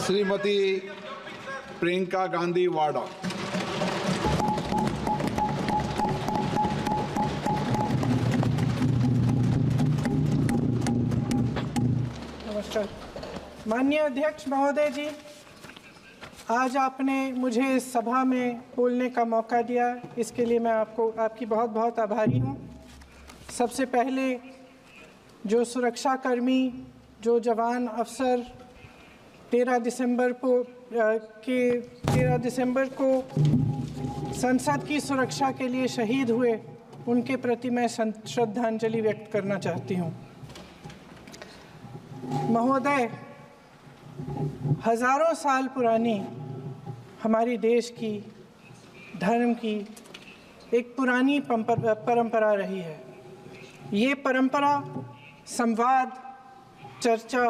श्रीमती प्रियंका गांधी वाड़ा। नमस्कार। माननीय अध्यक्ष महोदय जी, आज आपने मुझे इस सभा में बोलने का मौका दिया, इसके लिए मैं आपकी बहुत बहुत आभारी हूँ। सबसे पहले जो सुरक्षाकर्मी, जो जवान अफसर 13 दिसंबर को संसद की सुरक्षा के लिए शहीद हुए, उनके प्रति मैं श्रद्धांजलि व्यक्त करना चाहती हूँ। महोदय, हजारों साल पुरानी हमारी देश की, धर्म की एक पुरानी परंपरा रही है। ये परंपरा संवाद, चर्चा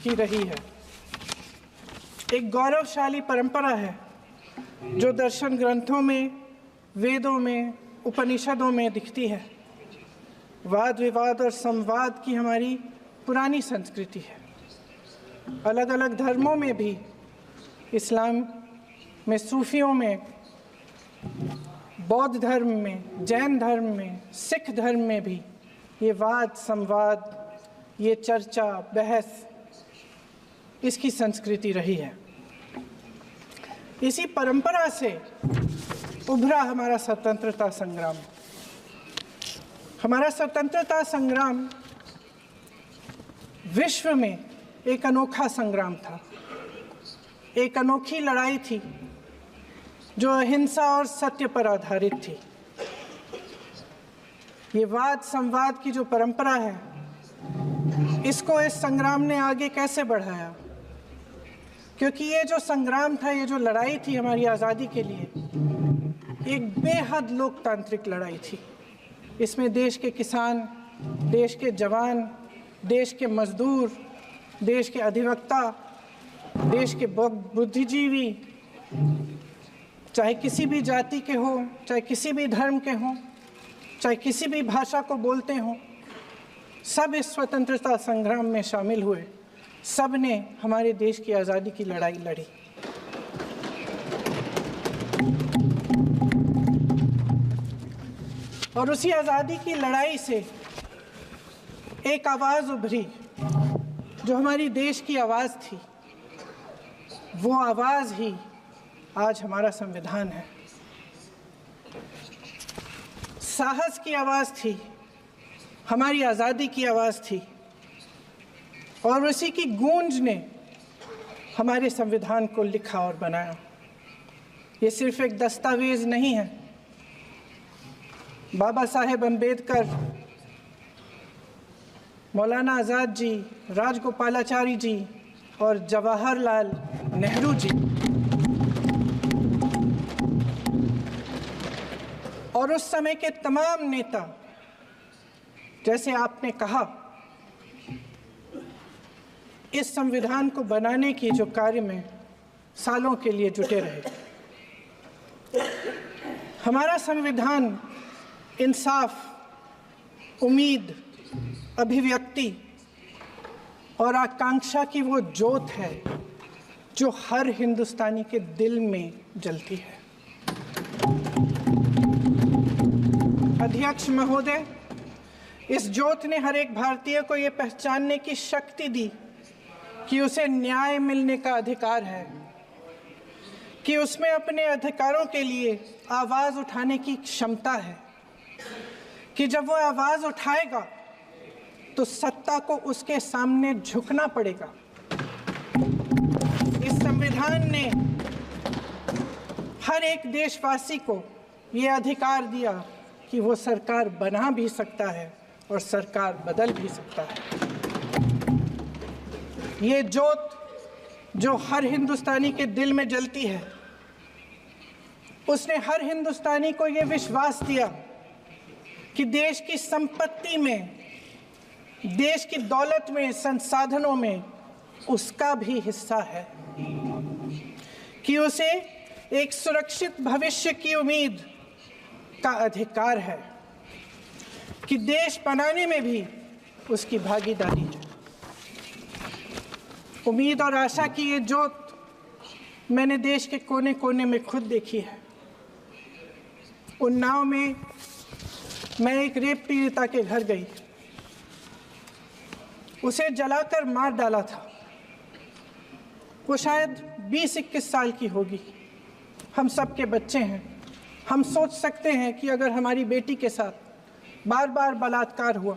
की रही है। एक गौरवशाली परंपरा है जो दर्शन ग्रंथों में, वेदों में, उपनिषदों में दिखती है। वाद विवाद और संवाद की हमारी पुरानी संस्कृति है। अलग अलग धर्मों में भी, इस्लाम में, सूफियों में, बौद्ध धर्म में, जैन धर्म में, सिख धर्म में भी ये वाद संवाद, ये चर्चा बहस, इसकी संस्कृति रही है। इसी परंपरा से उभरा हमारा स्वतंत्रता संग्राम। हमारा स्वतंत्रता संग्राम विश्व में एक अनोखा संग्राम था, एक अनोखी लड़ाई थी जो अहिंसा और सत्य पर आधारित थी। ये वाद संवाद की जो परंपरा है, इसको इस संग्राम ने आगे कैसे बढ़ाया? क्योंकि ये जो संग्राम था, ये जो लड़ाई थी हमारी आज़ादी के लिए, एक बेहद लोकतांत्रिक लड़ाई थी। इसमें देश के किसान, देश के जवान, देश के मजदूर, देश के अधिवक्ता, देश के बुद्धिजीवी, चाहे किसी भी जाति के हों, चाहे किसी भी धर्म के हों, चाहे किसी भी भाषा को बोलते हों, सब इस स्वतंत्रता संग्राम में शामिल हुए। सब ने हमारे देश की आज़ादी की लड़ाई लड़ी। और उसी आज़ादी की लड़ाई से एक आवाज़ उभरी जो हमारी देश की आवाज़ थी। वो आवाज़ ही आज हमारा संविधान है। साहस की आवाज़ थी, हमारी आज़ादी की आवाज़ थी, और उसी की गूंज ने हमारे संविधान को लिखा और बनाया। ये सिर्फ एक दस्तावेज नहीं है। बाबा साहेब अम्बेडकर, मौलाना आज़ाद जी, राजगोपालाचारी जी और जवाहरलाल नेहरू जी और उस समय के तमाम नेता, जैसे आपने कहा, इस संविधान को बनाने की जो कार्य में सालों के लिए जुटे रहे। हमारा संविधान इंसाफ, उम्मीद, अभिव्यक्ति और आकांक्षा की वो ज्योत है जो हर हिंदुस्तानी के दिल में जलती है। अध्यक्ष महोदय, इस ज्योत ने हर एक भारतीय को ये पहचानने की शक्ति दी कि उसे न्याय मिलने का अधिकार है, कि उसमें अपने अधिकारों के लिए आवाज़ उठाने की क्षमता है, कि जब वो आवाज़ उठाएगा तो सत्ता को उसके सामने झुकना पड़ेगा। इस संविधान ने हर एक देशवासी को ये अधिकार दिया कि वो सरकार बना भी सकता है और सरकार बदल भी सकता है। ये ज्योत जो हर हिंदुस्तानी के दिल में जलती है, उसने हर हिंदुस्तानी को ये विश्वास दिया कि देश की संपत्ति में, देश की दौलत में, संसाधनों में उसका भी हिस्सा है, कि उसे एक सुरक्षित भविष्य की उम्मीद का अधिकार है, कि देश बनाने में भी उसकी भागीदारी है। उम्मीद और आशा की ये जोत मैंने देश के कोने कोने में खुद देखी है। उन्नाव में मैं एक रेप पीड़िता के घर गई, उसे जलाकर मार डाला था। वो शायद 20-21 साल की होगी। हम सब के बच्चे हैं। हम सोच सकते हैं कि अगर हमारी बेटी के साथ बार बार बलात्कार हुआ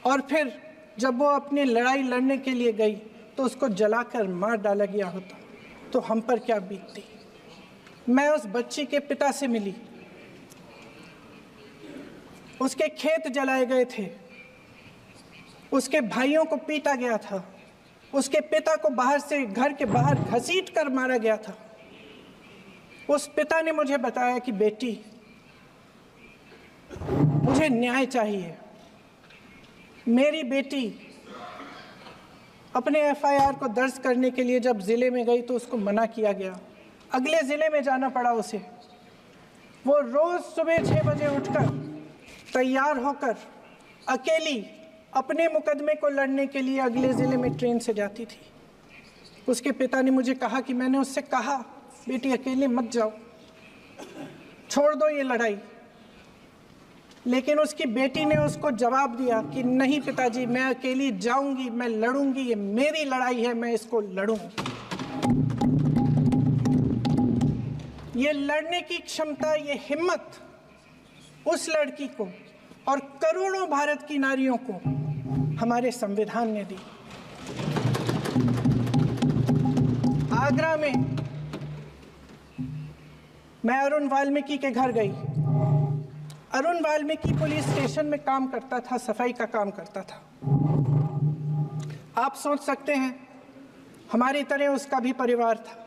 और फिर जब वो अपनी लड़ाई लड़ने के लिए गई तो उसको जलाकर मार डाला गया होता तो हम पर क्या बीतती। मैं उस बच्ची के पिता से मिली। उसके खेत जलाए गए थे, उसके भाइयों को पीटा गया था, उसके पिता को बाहर से घर के बाहर घसीट कर मारा गया था। उस पिता ने मुझे बताया कि बेटी, मुझे न्याय चाहिए। मेरी बेटी अपने एफआईआर को दर्ज करने के लिए जब ज़िले में गई तो उसको मना किया गया। अगले ज़िले में जाना पड़ा उसे। वो रोज़ सुबह 6 बजे उठकर तैयार होकर अकेली अपने मुकदमे को लड़ने के लिए अगले ज़िले में ट्रेन से जाती थी। उसके पिता ने मुझे कहा कि मैंने उससे कहा, बेटी अकेले मत जाओ, छोड़ दो ये लड़ाई। लेकिन उसकी बेटी ने उसको जवाब दिया कि नहीं पिताजी, मैं अकेली जाऊंगी, मैं लड़ूंगी, ये मेरी लड़ाई है, मैं इसको लड़ूंगी। ये लड़ने की क्षमता, ये हिम्मत उस लड़की को और करोड़ों भारत की नारियों को हमारे संविधान ने दी। आगरा में मैं अरुण वाल्मीकि के घर गई। अरुण वाल्मीकि पुलिस स्टेशन में काम करता था, सफाई का काम करता था। आप सोच सकते हैं हमारी तरह उसका भी परिवार था।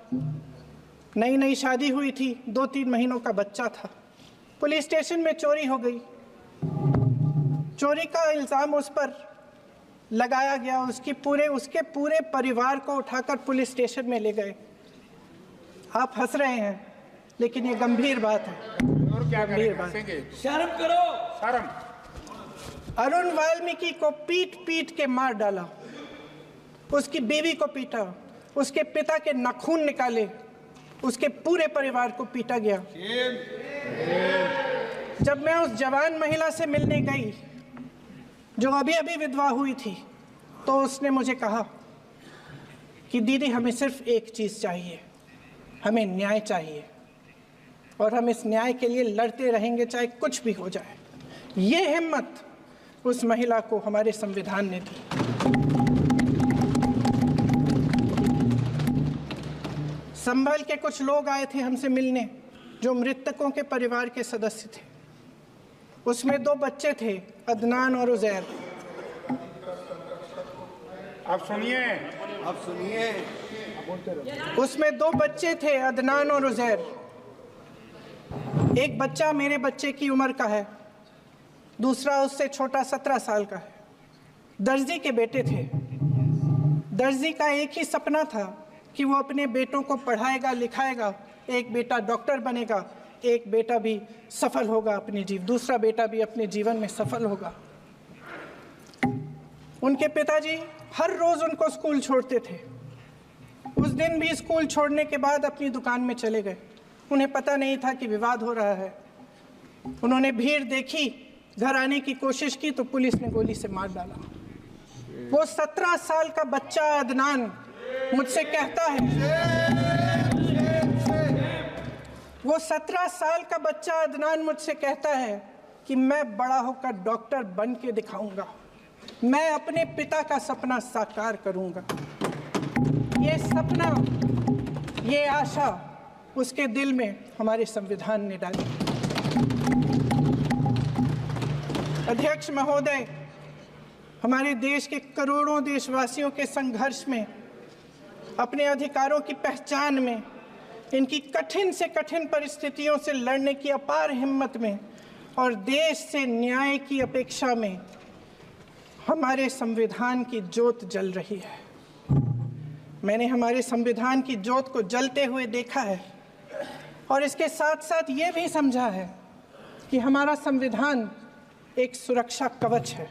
नई नई शादी हुई थी, 2-3 महीनों का बच्चा था। पुलिस स्टेशन में चोरी हो गई। चोरी का इल्ज़ाम उस पर लगाया गया। उसके पूरे परिवार को उठाकर पुलिस स्टेशन में ले गए। आप हंस रहे हैं, लेकिन ये गंभीर बात है। और क्या करेंगे? शर्म करो। शर्म। अरुण वाल्मीकि को पीट पीट के मार डाला, उसकी बीवी को पीटा, उसके पिता के नाखून निकाले, उसके पूरे परिवार को पीटा गया। जब मैं उस जवान महिला से मिलने गई जो अभी अभी विधवा हुई थी, तो उसने मुझे कहा कि दीदी, हमें सिर्फ एक चीज़ चाहिए, हमें न्याय चाहिए और हम इस न्याय के लिए लड़ते रहेंगे, चाहे कुछ भी हो जाए। ये हिम्मत उस महिला को हमारे संविधान ने दी। संभल के कुछ लोग आए थे हमसे मिलने जो मृतकों के परिवार के सदस्य थे। उसमें 2 बच्चे थे, अदनान और उजैर। आप सुनिए। उसमें 2 बच्चे थे, अदनान और उजैर। एक बच्चा मेरे बच्चे की उम्र का है, दूसरा उससे छोटा 17 साल का है। दर्जी के बेटे थे। दर्जी का एक ही सपना था कि वो अपने बेटों को पढ़ाएगा, लिखाएगा। एक बेटा डॉक्टर बनेगा, एक बेटा भी सफल होगा दूसरा बेटा भी अपने जीवन में सफल होगा। उनके पिताजी हर रोज उनको स्कूल छोड़ते थे। उस दिन भी स्कूल छोड़ने के बाद अपनी दुकान में चले गए। उन्हें पता नहीं था कि विवाद हो रहा है। उन्होंने भीड़ देखी, घर आने की कोशिश की तो पुलिस ने गोली से मार डाला। वो 17 साल का बच्चा अदनान मुझसे कहता है, वो 17 साल का बच्चा अदनान मुझसे कहता है कि मैं बड़ा होकर डॉक्टर बन के दिखाऊंगा, मैं अपने पिता का सपना साकार करूंगा। ये सपना, ये आशा उसके दिल में हमारे संविधान ने डाली। अध्यक्ष महोदय, हमारे देश के करोड़ों देशवासियों के संघर्ष में, अपने अधिकारों की पहचान में, इनकी कठिन से कठिन परिस्थितियों से लड़ने की अपार हिम्मत में और देश से न्याय की अपेक्षा में हमारे संविधान की ज्योत जल रही है। मैंने हमारे संविधान की ज्योत को जलते हुए देखा है और इसके साथ साथ ये भी समझा है कि हमारा संविधान एक सुरक्षा कवच है।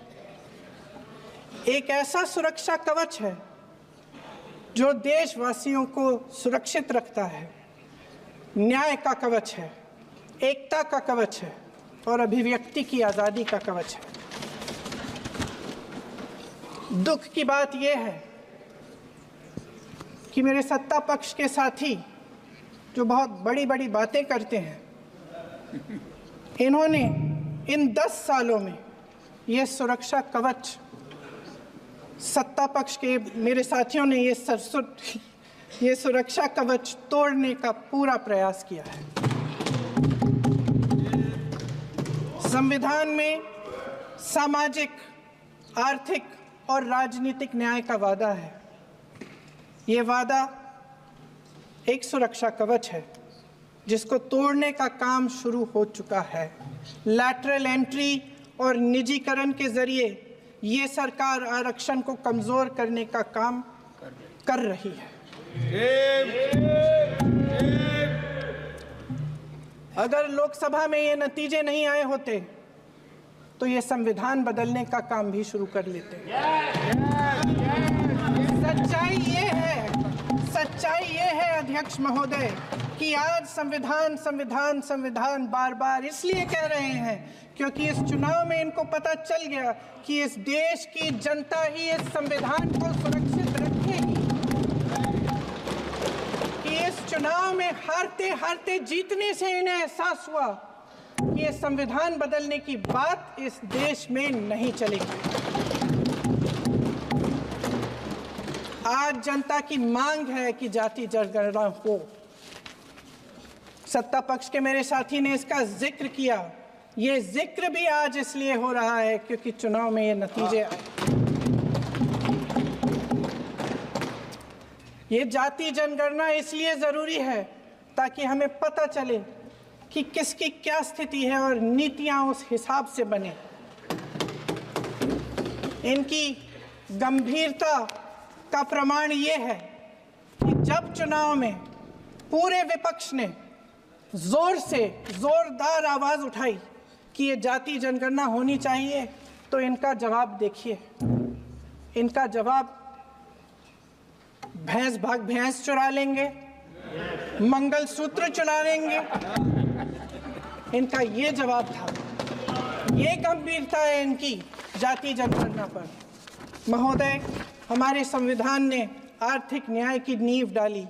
एक ऐसा सुरक्षा कवच है जो देशवासियों को सुरक्षित रखता है, न्याय का कवच है, एकता का कवच है और अभिव्यक्ति की आज़ादी का कवच है। दुख की बात यह है कि मेरे सत्ता पक्ष के साथी जो बहुत बड़ी बड़ी बातें करते हैं, इन्होंने इन 10 सालों में ये सुरक्षा कवच, सत्ता पक्ष के मेरे साथियों ने ये सुरक्षा कवच तोड़ने का पूरा प्रयास किया है। संविधान में सामाजिक, आर्थिक और राजनीतिक न्याय का वादा है। ये वादा एक सुरक्षा कवच है जिसको तोड़ने का काम शुरू हो चुका है। लैटरल एंट्री और निजीकरण के जरिए ये सरकार आरक्षण को कमजोर करने का काम कर रही है। अगर लोकसभा में ये नतीजे नहीं आए होते तो ये संविधान बदलने का काम भी शुरू कर लेते। सच्चाई ये है अध्यक्ष महोदय कि आज संविधान बार बार इसलिए कह रहे हैं क्योंकि इस चुनाव में इनको पता चल गया कि इस देश की जनता ही इस संविधान को सुरक्षित रखेगी, कि इस चुनाव में हारते हारते जीतने से इन्हें एहसास हुआ कि ये संविधान बदलने की बात इस देश में नहीं चलेगी। आज जनता की मांग है कि जाति जनगणना हो। सत्ता पक्ष के मेरे साथी ने इसका जिक्र किया। ये जिक्र भी आज इसलिए हो रहा है क्योंकि चुनाव में ये नतीजे आए। ये जाति जनगणना इसलिए जरूरी है ताकि हमें पता चले कि किसकी क्या स्थिति है और नीतियां उस हिसाब से बने। इनकी गंभीरता का प्रमाण ये है कि जब चुनाव में पूरे विपक्ष ने जोरदार आवाज उठाई कि ये जाति जनगणना होनी चाहिए, तो इनका जवाब देखिए। इनका जवाब भैंस भाग भैंस चुरा लेंगे, मंगलसूत्र चुरा लेंगे, इनका ये जवाब था। ये गंभीरता है इनकी जाति जनगणना पर। महोदय, हमारे संविधान ने आर्थिक न्याय की नींव डाली,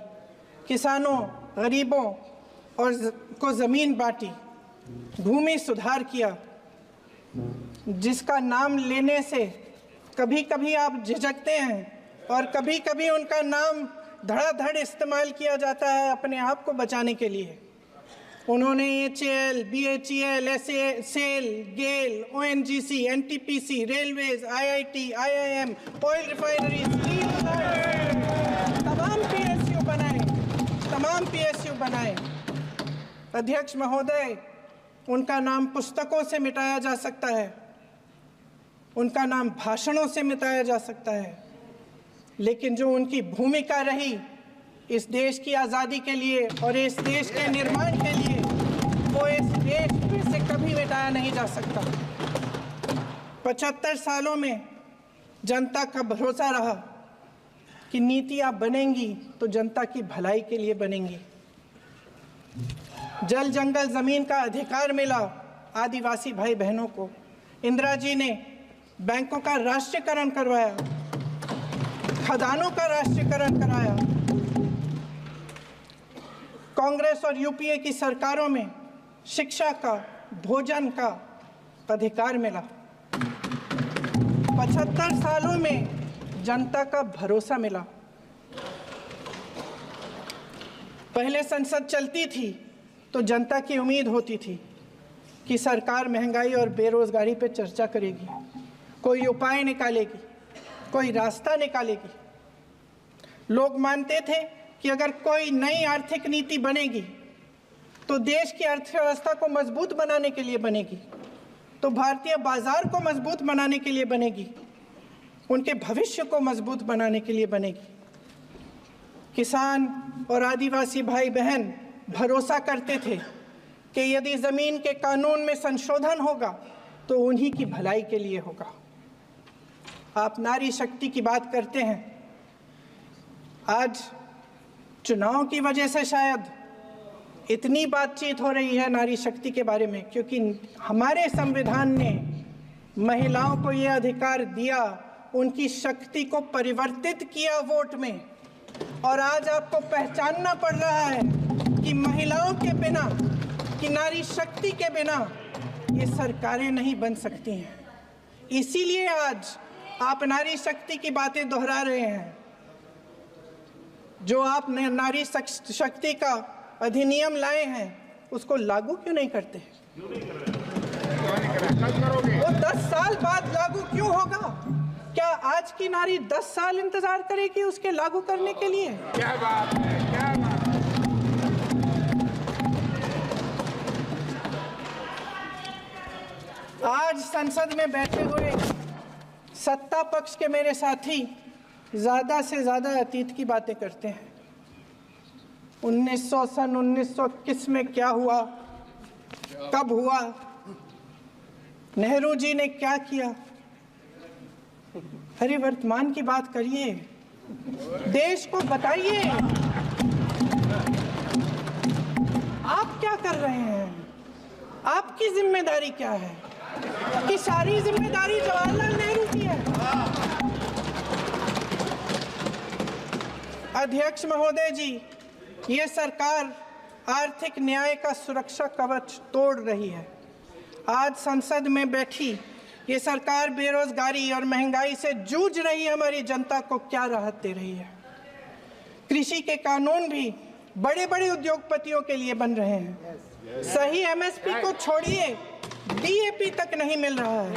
किसानों, गरीबों और को जमीन बांटी, भूमि सुधार किया, जिसका नाम लेने से कभी कभी आप झिझकते हैं और कभी कभी उनका नाम धड़ाधड़ इस्तेमाल किया जाता है अपने आप को बचाने के लिए। उन्होंने HAL, BHEL, SAIL, GAIL, ONGC, NTPC, railways, IIT, IIM, oil refineries, तमाम PSU बनाए। अध्यक्ष महोदय, उनका नाम पुस्तकों से मिटाया जा सकता है, उनका नाम भाषणों से मिटाया जा सकता है, लेकिन जो उनकी भूमिका रही इस देश की आज़ादी के लिए और इस देश के निर्माण के लिए, वो इस देश से कभी मिटाया नहीं जा सकता। 75 सालों में जनता का भरोसा रहा कि नीतियाँ बनेंगी तो जनता की भलाई के लिए बनेंगी। जल जंगल जमीन का अधिकार मिला आदिवासी भाई बहनों को। इंदिरा जी ने बैंकों का राष्ट्रीयकरण करवाया, खदानों का राष्ट्रीयकरण कराया। कांग्रेस और यूपीए की सरकारों में शिक्षा का, भोजन का अधिकार मिला। 75 सालों में जनता का भरोसा मिला। पहले संसद चलती थी तो जनता की उम्मीद होती थी कि सरकार महंगाई और बेरोजगारी पर चर्चा करेगी, कोई उपाय निकालेगी, कोई रास्ता निकालेगी। लोग मानते थे कि अगर कोई नई आर्थिक नीति बनेगी तो देश की अर्थव्यवस्था को मजबूत बनाने के लिए बनेगी, तो भारतीय बाजार को मजबूत बनाने के लिए बनेगी, उनके भविष्य को मजबूत बनाने के लिए बनेगी। किसान और आदिवासी भाई बहन भरोसा करते थे कि यदि ज़मीन के कानून में संशोधन होगा तो उन्हीं की भलाई के लिए होगा। आप नारी शक्ति की बात करते हैं, आज चुनाव की वजह से शायद इतनी बातचीत हो रही है नारी शक्ति के बारे में, क्योंकि हमारे संविधान ने महिलाओं को ये अधिकार दिया, उनकी शक्ति को परिवर्तित किया वोट में। और आज आपको पहचानना पड़ रहा है कि महिलाओं के बिना, कि नारी शक्ति के बिना ये सरकारें नहीं बन सकती हैं। इसीलिए आज आप नारी शक्ति की बातें दोहरा रहे हैं। जो आप नारी शक्ति का अधिनियम लाए हैं उसको लागू क्यों नहीं करते? वो 10 साल बाद लागू क्यों होगा? क्या आज की नारी 10 साल इंतजार करेगी उसके लागू करने के लिए? क्या बात है, क्या बात है। आज संसद में बैठे हुए सत्ता पक्ष के मेरे साथी ज्यादा से ज्यादा अतीत की बातें करते हैं। 1921 में क्या हुआ, कब हुआ, नेहरू जी ने क्या किया? अरे वर्तमान की बात करिए, देश को बताइए आप क्या कर रहे हैं, आपकी जिम्मेदारी क्या है? कि सारी जिम्मेदारी जवाहरलाल नेहरू की है। अध्यक्ष महोदय जी, ये सरकार आर्थिक न्याय का सुरक्षा कवच तोड़ रही है। आज संसद में बैठी ये सरकार बेरोजगारी और महंगाई से जूझ रही हमारी जनता को क्या राहत दे रही है? कृषि के कानून भी बड़े बड़े उद्योगपतियों के लिए बन रहे हैं। सही एमएसपी को छोड़िए, डीएपी तक नहीं मिल रहा है।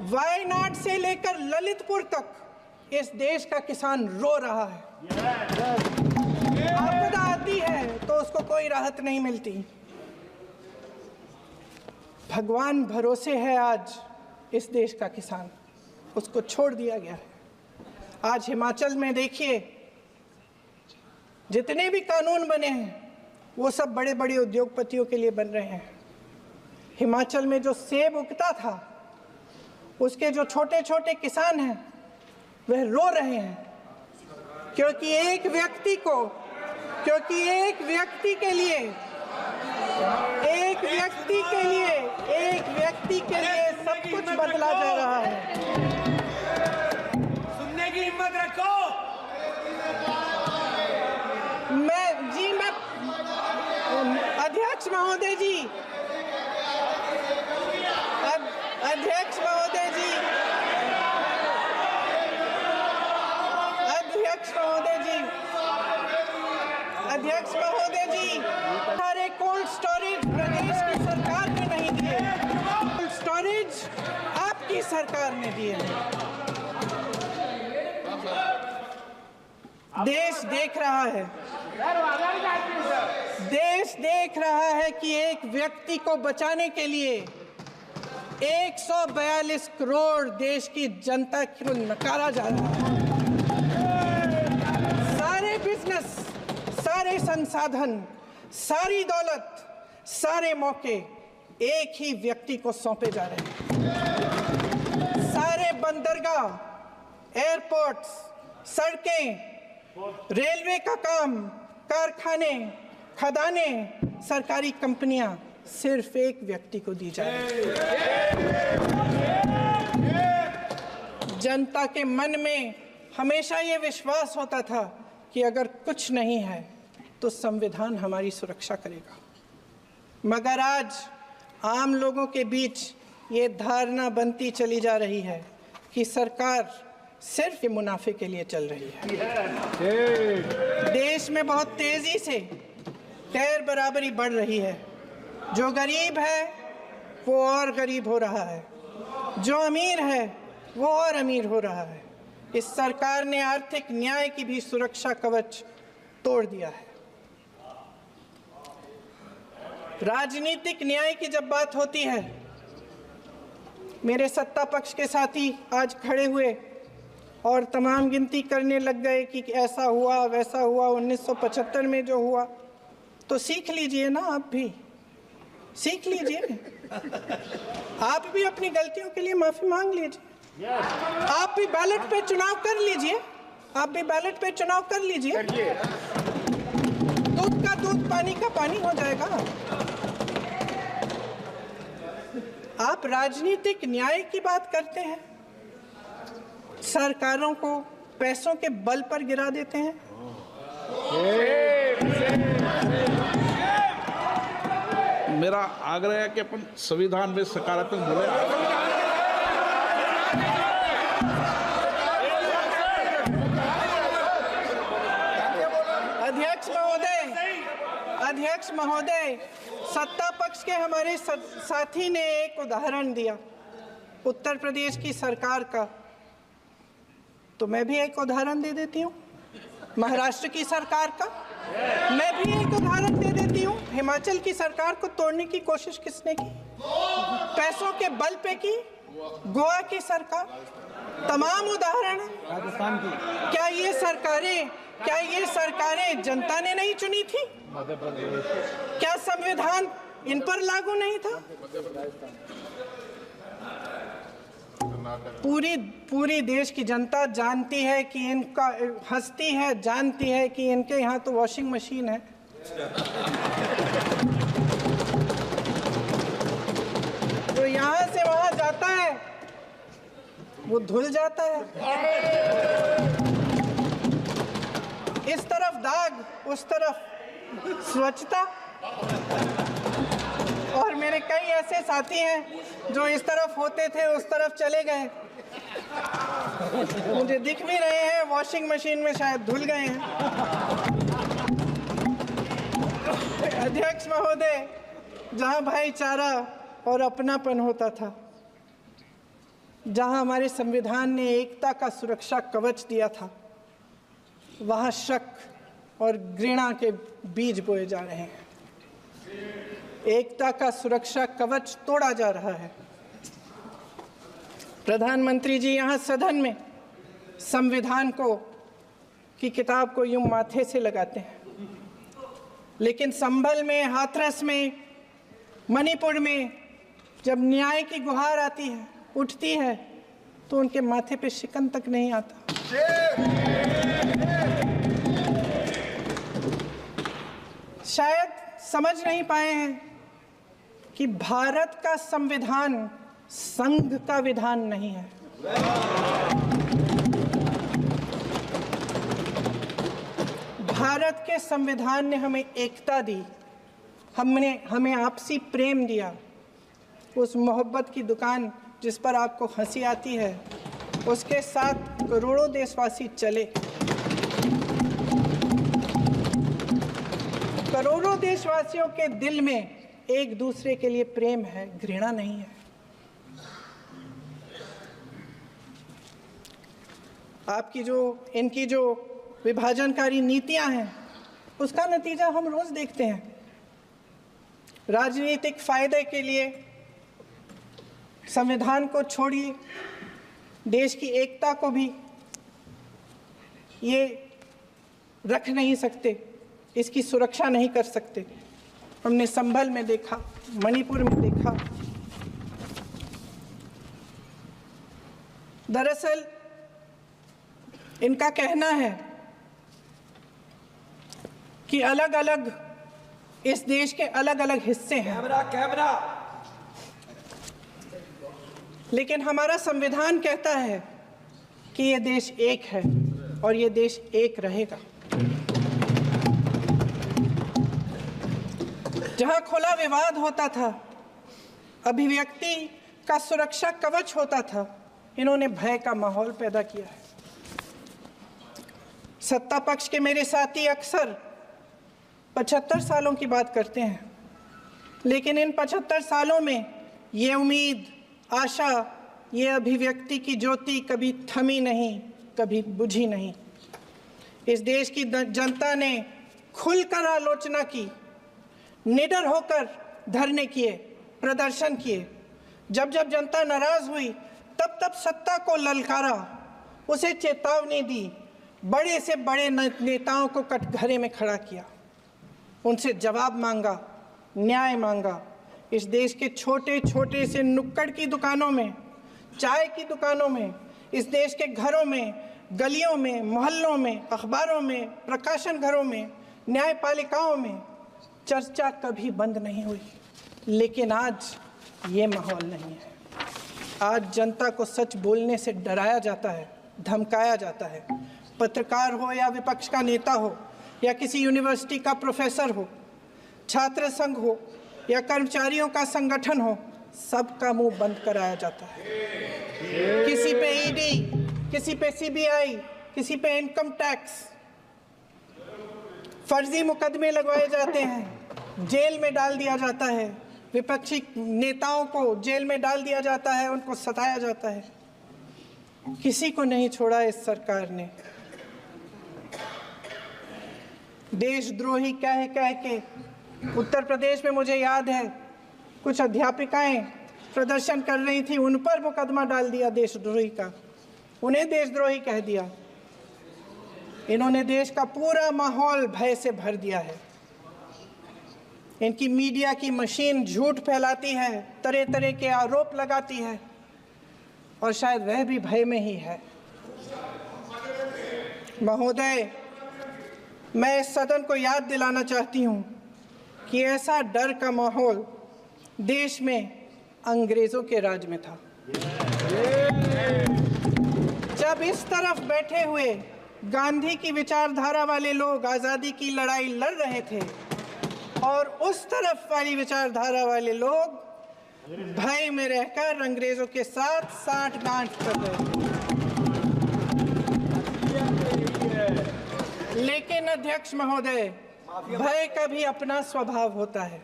वायनाड से लेकर ललितपुर तक इस देश का किसान रो रहा है। आपदा आती है तो उसको कोई राहत नहीं मिलती। भगवान भरोसे है आज इस देश का किसान, उसको छोड़ दिया गया है। आज हिमाचल में देखिए, जितने भी कानून बने हैं वो सब बड़े बड़े उद्योगपतियों के लिए बन रहे हैं। हिमाचल में जो सेब उगता था उसके जो छोटे छोटे किसान हैं वह रो रहे हैं, क्योंकि एक व्यक्ति के लिए सब कुछ बदला जा रहा है। सुनने की हिम्मत रखो। अध्यक्ष महोदय जी, अध्यक्ष महोदय जी, सारे कोल्ड स्टोरेज प्रदेश की सरकार ने नहीं दिए, कोल्ड स्टोरेज आपकी सरकार ने दिए। देश देख रहा है कि एक व्यक्ति को बचाने के लिए 142 करोड़ देश की जनता को नकारा जा रहा है। सारे बिजनेस, सारे संसाधन, सारी दौलत, सारे मौके एक ही व्यक्ति को सौंपे जा रहे हैं। सारे बंदरगाह, एयरपोर्ट्स, सड़कें, रेलवे का काम, कारखाने, खदाने, सरकारी कंपनियां सिर्फ एक व्यक्ति को दी जाए। जनता के मन में हमेशा ये विश्वास होता था कि अगर कुछ नहीं है तो संविधान हमारी सुरक्षा करेगा, मगर आज आम लोगों के बीच ये धारणा बनती चली जा रही है कि सरकार सिर्फ मुनाफे के लिए चल रही है। देश में बहुत तेजी से गैर बराबरी बढ़ रही है। जो गरीब है वो और गरीब हो रहा है, जो अमीर है वो और अमीर हो रहा है। इस सरकार ने आर्थिक न्याय की भी सुरक्षा कवच तोड़ दिया है। राजनीतिक न्याय की जब बात होती है, मेरे सत्ता पक्ष के साथी आज खड़े हुए और तमाम गिनती करने लग गए कि ऐसा हुआ वैसा हुआ, 1975 में जो हुआ, तो सीख लीजिए ना आप भी। सीख लीजिए, आप भी अपनी गलतियों के लिए माफी मांग लीजिए, आप भी बैलेट पे चुनाव कर लीजिए, आप भी बैलेट पे चुनाव कर लीजिए, दूध का दूध पानी का पानी हो जाएगा। आप राजनीतिक न्याय की बात करते हैं, सरकारों को पैसों के बल पर गिरा देते हैं। मेरा आग्रह है कि अपन संविधान में सकारात्मक बोले। अध्यक्ष महोदय, सत्ता पक्ष के हमारे साथी ने एक उदाहरण दिया उत्तर प्रदेश की सरकार का, तो मैं भी एक उदाहरण दे देती हूँ महाराष्ट्र की सरकार का, मैं भी एक उदाहरण दे देती हूँ हिमाचल की सरकार को तोड़ने की कोशिश किसने की, पैसों के बल पे की, गोवा की सरकार, तमाम उदाहरण है। राजस्थान की क्या ये सरकारें जनता ने नहीं चुनी थी? क्या संविधान इन पर लागू नहीं था? पूरी देश की जनता जानती है कि इनका हंसती है, जानती है कि इनके यहाँ तो वॉशिंग मशीन है। तो यहाँ से वहाँ जाता है, वो धुल जाता है। इस तरफ दाग, उस तरफ स्वच्छता। और मेरे कई ऐसे साथी हैं जो इस तरफ होते थे उस तरफ चले गए, मुझे दिख भी रहे हैं, वॉशिंग मशीन में शायद धुल गए हैं। अध्यक्ष महोदय, जहां भाईचारा और अपनापन होता था, जहां हमारे संविधान ने एकता का सुरक्षा कवच दिया था, वहां शक और घृणा के बीज बोए जा रहे हैं। एकता का सुरक्षा कवच तोड़ा जा रहा है। प्रधानमंत्री जी यहाँ सदन में संविधान की किताब को यूं माथे से लगाते हैं, लेकिन संभल में, हाथरस में, मणिपुर में जब न्याय की गुहार आती है, उठती है, तो उनके माथे पे शिकन तक नहीं आता। शायद समझ नहीं पाए हैं कि भारत का संविधान संघ का विधान नहीं है। भारत के संविधान ने हमें एकता दी, हमें आपसी प्रेम दिया। उस मोहब्बत की दुकान जिस पर आपको हंसी आती है, उसके साथ करोड़ों देशवासी चले। करोड़ों देशवासियों के दिल में एक दूसरे के लिए प्रेम है, घृणा नहीं है। इनकी जो विभाजनकारी नीतियां हैं, उसका नतीजा हम रोज देखते हैं। राजनीतिक फायदे के लिए संविधान को छोड़िए, देश की एकता को भी ये रख नहीं सकते, इसकी सुरक्षा नहीं कर सकते। हमने संभल में देखा, मणिपुर में देखा। दरअसल इनका कहना है कि अलग अलग इस देश के अलग अलग हिस्से हैं, कैमरा। लेकिन हमारा संविधान कहता है कि ये देश एक है और ये देश एक रहेगा। जहां खुला विवाद होता था, अभिव्यक्ति का सुरक्षा कवच होता था, इन्होंने भय का माहौल पैदा किया है। सत्ता पक्ष के मेरे साथी अक्सर 75 सालों की बात करते हैं, लेकिन इन 75 सालों में ये उम्मीद, आशा, ये अभिव्यक्ति की ज्योति कभी थमी नहीं, कभी बुझी नहीं। इस देश की जनता ने खुलकर आलोचना की, निडर होकर धरने किए, प्रदर्शन किए। जब जब जनता नाराज हुई, तब तब सत्ता को ललकारा, उसे चेतावनी दी, बड़े से बड़े नेताओं को कटघरे में खड़ा किया, उनसे जवाब मांगा, न्याय मांगा। इस देश के छोटे छोटे से नुक्कड़ की दुकानों में, चाय की दुकानों में, इस देश के घरों में, गलियों में, मोहल्लों में, अखबारों में, प्रकाशन घरों में, न्यायपालिकाओं में चर्चा कभी बंद नहीं हुई। लेकिन आज ये माहौल नहीं है। आज जनता को सच बोलने से डराया जाता है, धमकाया जाता है। पत्रकार हो या विपक्ष का नेता हो या किसी यूनिवर्सिटी का प्रोफेसर हो, छात्र संघ हो या कर्मचारियों का संगठन हो, सबका मुंह बंद कराया जाता है। किसी पे ईडी, किसी पे सीबीआई, किसी पे इनकम टैक्स, फर्जी मुकदमे लगवाए जाते हैं, जेल में डाल दिया जाता है, विपक्षी नेताओं को जेल में डाल दिया जाता है, उनको सताया जाता है। किसी को नहीं छोड़ा इस सरकार ने। देशद्रोही कह के उत्तर प्रदेश में मुझे याद है कुछ अध्यापिकाएं प्रदर्शन कर रही थी, उन पर मुकदमा डाल दिया देशद्रोही का, उन्हें देशद्रोही कह दिया। इन्होंने देश का पूरा माहौल भय से भर दिया है। इनकी मीडिया की मशीन झूठ फैलाती है, तरह तरह के आरोप लगाती है, और शायद वह भी भय में ही है। महोदय, मैं इस सदन को याद दिलाना चाहती हूँ कि ऐसा डर का माहौल देश में अंग्रेजों के राज में था। जब इस तरफ बैठे हुए गांधी की विचारधारा वाले लोग आज़ादी की लड़ाई लड़ रहे थे और उस तरफ वाली विचारधारा वाले लोग भय में रहकर अंग्रेजों के साथ साठ-गांठ कर रहे थे। लेकिन अध्यक्ष महोदय, भय का भी अपना स्वभाव होता है।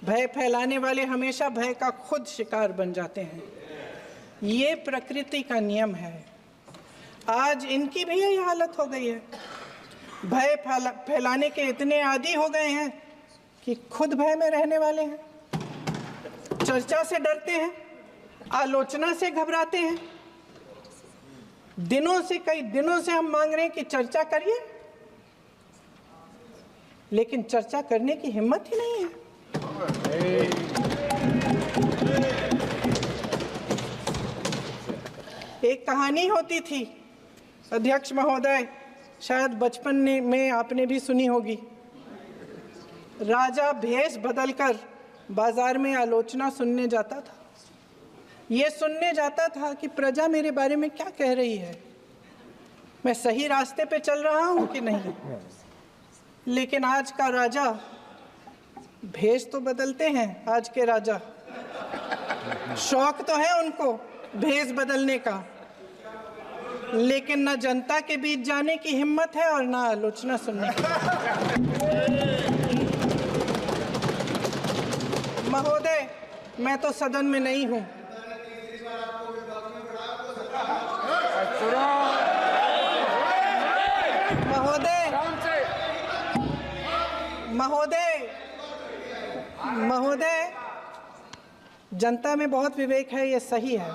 भय फैलाने वाले हमेशा भय का खुद शिकार बन जाते हैं। ये प्रकृति का नियम है। आज इनकी भी यही हालत हो गई है। भय फैलाने के इतने आदी हो गए हैं कि खुद भय में रहने वाले हैं, चर्चा से डरते हैं, आलोचना से घबराते हैं। कई दिनों से हम मांग रहे हैं कि चर्चा करिए, लेकिन चर्चा करने की हिम्मत ही नहीं है। एक कहानी होती थी अध्यक्ष महोदय, शायद बचपन में आपने भी सुनी होगी। राजा भेष बदलकर बाजार में आलोचना सुनने जाता था। ये सुनने जाता था कि प्रजा मेरे बारे में क्या कह रही है, मैं सही रास्ते पे चल रहा हूँ कि नहीं। लेकिन आज का राजा, भेष तो बदलते हैं आज के राजा, शौक तो है उनको भेष बदलने का, लेकिन न जनता के बीच जाने की हिम्मत है और न आलोचना सुनने की। महोदय, मैं तो सदन में नहीं हूँ। महोदय, जनता में बहुत विवेक है, ये सही है।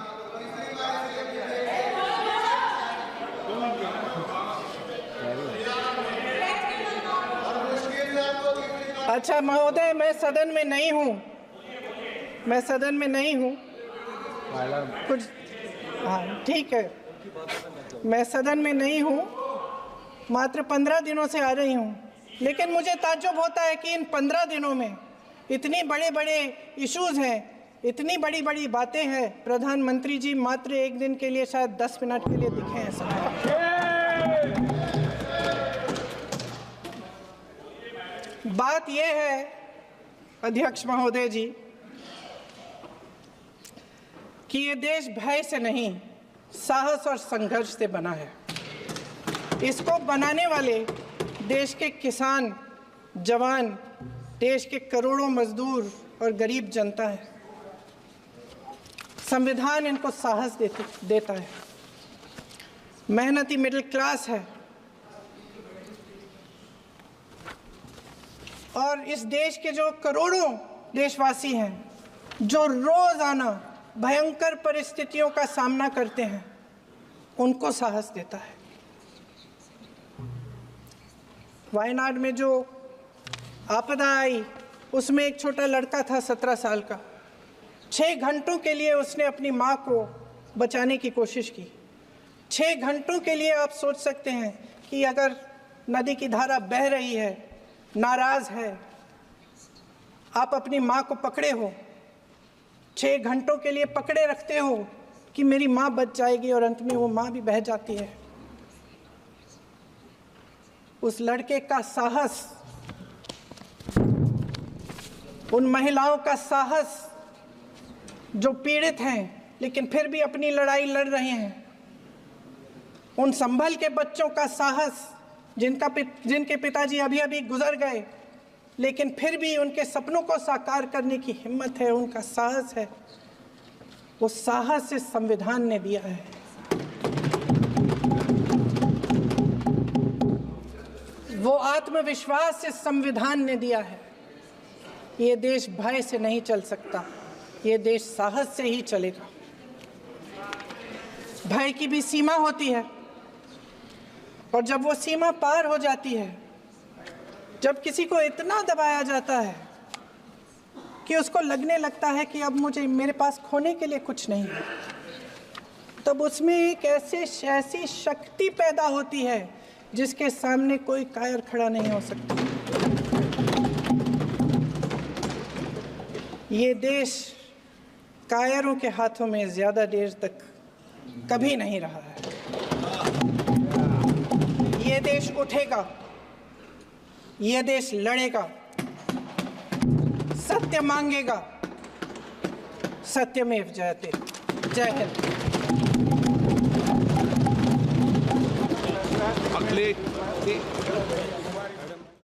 अच्छा महोदय, मैं सदन में नहीं हूँ, कुछ, हाँ ठीक है, मैं सदन में नहीं हूँ, मात्र 15 दिनों से आ रही हूँ। लेकिन मुझे ताज्जुब होता है कि इन 15 दिनों में इतनी बड़े इश्यूज हैं, इतनी बड़ी बातें हैं, प्रधानमंत्री जी मात्र एक दिन के लिए, शायद 10 मिनट के लिए दिखे हैं सब। बात यह है अध्यक्ष महोदय जी कि ये देश भय से नहीं, साहस और संघर्ष से बना है। इसको बनाने वाले देश के किसान, जवान, देश के करोड़ों मजदूर और गरीब जनता है। संविधान इनको साहस देता है। मेहनती मिडिल क्लास है। और इस देश के जो करोड़ों देशवासी हैं, जो रोजाना भयंकर परिस्थितियों का सामना करते हैं, उनको साहस देता है। वायनाड में जो आपदा आई, उसमें एक छोटा लड़का था 17 साल का। 6 घंटों के लिए उसने अपनी माँ को बचाने की कोशिश की। 6 घंटों के लिए आप सोच सकते हैं कि अगर नदी की धारा बह रही है, नाराज है, आप अपनी माँ को पकड़े हो, 6 घंटों के लिए पकड़े रखते हो कि मेरी माँ बच जाएगी, और अंत में वो माँ भी बह जाती है। उस लड़के का साहस, उन महिलाओं का साहस जो पीड़ित हैं लेकिन फिर भी अपनी लड़ाई लड़ रहे हैं, उन संभल के बच्चों का साहस जिनके पिताजी अभी अभी गुजर गए लेकिन फिर भी उनके सपनों को साकार करने की हिम्मत है, उनका साहस है, वो साहस इस संविधान ने दिया है। वो आत्मविश्वास इस संविधान ने दिया है। ये देश भय से नहीं चल सकता, ये देश साहस से ही चलेगा। भय की भी सीमा होती है, और जब वो सीमा पार हो जाती है, जब किसी को इतना दबाया जाता है कि उसको लगने लगता है कि अब मेरे पास खोने के लिए कुछ नहीं है, तब उसमें एक ऐसी शक्ति पैदा होती है जिसके सामने कोई कायर खड़ा नहीं हो सकता। ये देश कायरों के हाथों में ज़्यादा देर तक कभी नहीं रहा है। ये देश उठेगा, ये देश लड़ेगा, सत्य मांगेगा, सत्यमेव जयते। जय हिंद। अगले